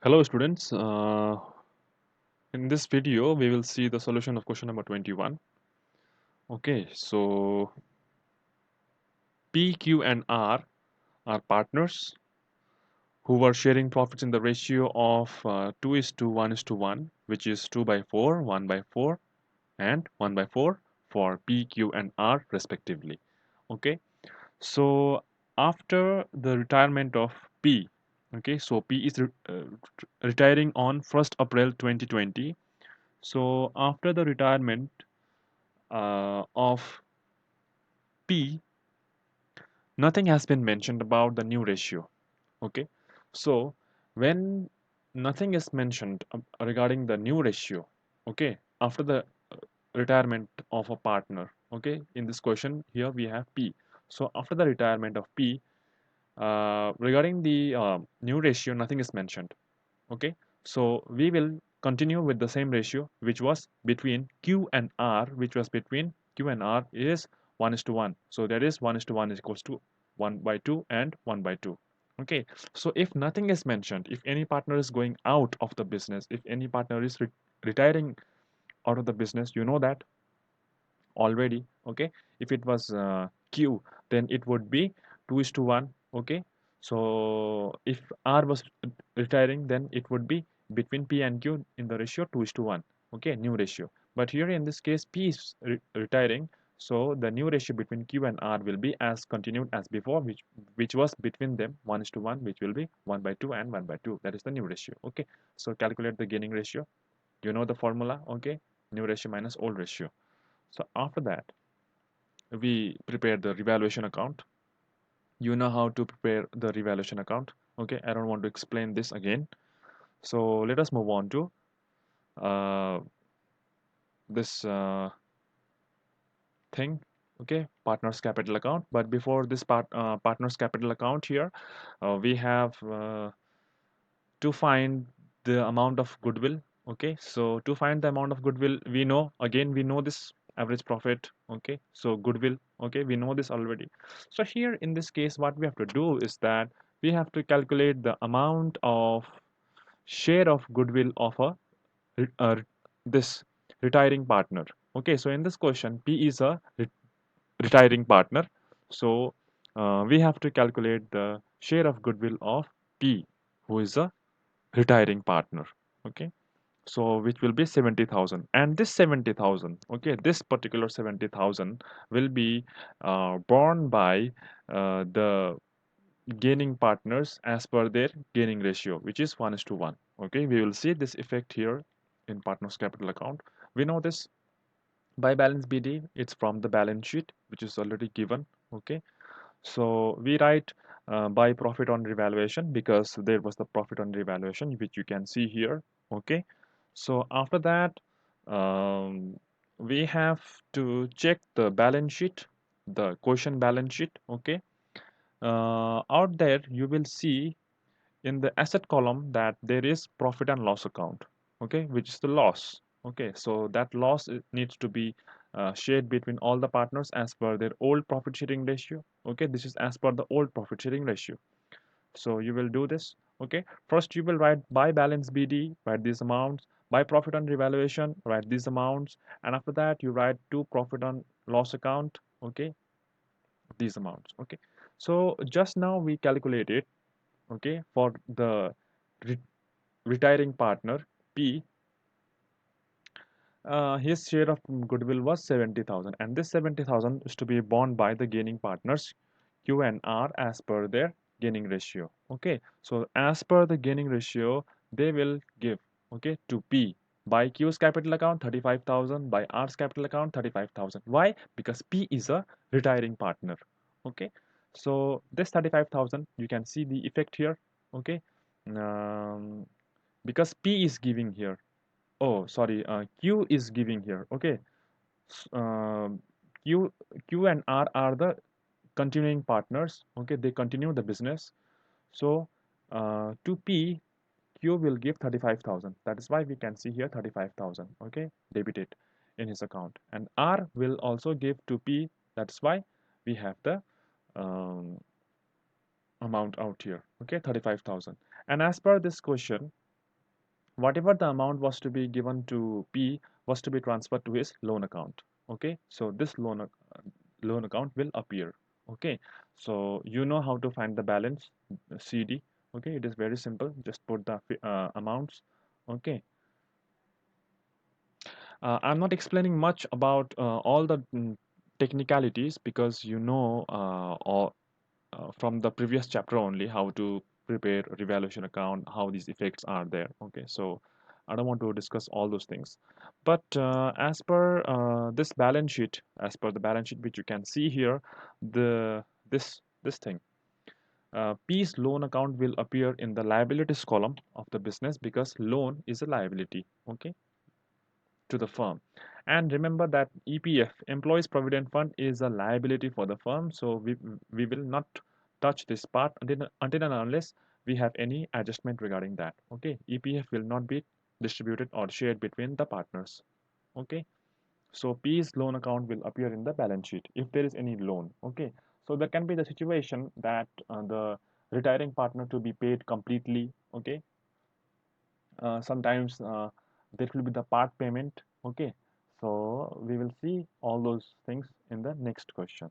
Hello students, in this video we will see the solution of question number 21. Okay, so P, Q and R are partners who were sharing profits in the ratio of 2 is to 1 is to 1, which is 2 by 4, 1 by 4 and 1 by 4 for P, Q and R respectively. Okay, so after the retirement of P, okay, so P is retiring on 1st April 2020. So after the retirement of P, nothing has been mentioned about the new ratio. Okay, so when nothing is mentioned regarding the new ratio, okay, after the retirement of a partner, okay, in this question here we have P. So after the retirement of P, regarding the new ratio, nothing is mentioned. Okay, so we will continue with the same ratio which was between Q and R, which was between Q and R is 1 is to 1. So that is 1 is to 1 is equals to 1 by 2 and 1 by 2. Okay, so if nothing is mentioned, if any partner is going out of the business, if any partner is retiring out of the business, you know that already. Okay, if it was Q, then it would be 2 is to 1. Okay, so if R was retiring, then it would be between P and Q in the ratio 2 is to 1. Okay, new ratio. But here in this case P is retiring, so the new ratio between Q and R will be as continued as before, which was between them 1 is to 1, which will be 1 by 2 and 1 by 2. That is the new ratio. Okay, so calculate the gaining ratio. You know the formula. Okay, new ratio minus old ratio. So after that, we prepare the revaluation account. You know how to prepare the revaluation account. Okay, I don't want to explain this again. So let us move on to uh, this thing. Okay, partners capital account. But before this partners capital account here, we have to find the amount of goodwill. Okay, so to find the amount of goodwill, we know this average profit. Okay, so goodwill, okay, we know this already. So here in this case what we have to do is that we have to calculate the amount of share of goodwill of a this retiring partner. Okay, so in this question P is a retiring partner, so we have to calculate the share of goodwill of P, who is a retiring partner. Okay, so which will be 70,000, and this 70,000, okay, this particular 70,000 will be borne by the gaining partners as per their gaining ratio, which is 1 is to 1. Okay, we will see this effect here in partners capital account. We know this by balance BD, it's from the balance sheet which is already given. Okay, so we write by profit on revaluation because there was the profit on revaluation which you can see here. Okay, so after that, we have to check the balance sheet, the quotient balance sheet. Okay, out there you will see in the asset column that there is profit and loss account. Okay, which is the loss. Okay, so that loss needs to be shared between all the partners as per their old profit sharing ratio. Okay, this is as per the old profit sharing ratio. So you will do this. Okay, first you will write by balance BD, write these amounts, by profit on revaluation, write these amounts, and after that you write to profit on loss account. Okay, these amounts. Okay, so just now we calculated, okay, for the re retiring partner P, his share of goodwill was 70,000, and this 70,000 is to be borne by the gaining partners Q and R as per their gaining ratio. Okay, so as per the gaining ratio, they will give, okay, to P by Q's capital account 35,000, by R's capital account 35,000. Why? Because P is a retiring partner. Okay, so this 35,000, you can see the effect here. Okay, um, because P is giving here. Oh, sorry, Q is giving here. Okay, Q Q and R are the continuing partners. Okay, they continue the business. So to P, Q will give 35,000. That is why we can see here 35,000. Okay, debited in his account, and R will also give to P. That's why we have the um, amount out here. Okay, 35,000. And as per this question, whatever the amount was to be given to P was to be transferred to his loan account. Okay, so this loan account will appear. Okay, so you know how to find the balance, CD. Okay, it is very simple. Just put the amounts. Okay, I'm not explaining much about all the technicalities because you know all from the previous chapter only how to prepare revaluation account, how these effects are there. Okay, so I don't want to discuss all those things. But as per this balance sheet, as per the balance sheet which you can see here, this thing, P's loan account will appear in the liabilities column of the business because loan is a liability. Okay, to the firm. And remember that EPF, Employees Provident Fund, is a liability for the firm. So we will not touch this part until and unless we have any adjustment regarding that. Okay, EPF will not be distributed or shared between the partners. Okay, so P's loan account will appear in the balance sheet if there is any loan. Okay, so there can be the situation that the retiring partner to be paid completely. Okay, sometimes there will be the part payment. Okay, so we will see all those things in the next question.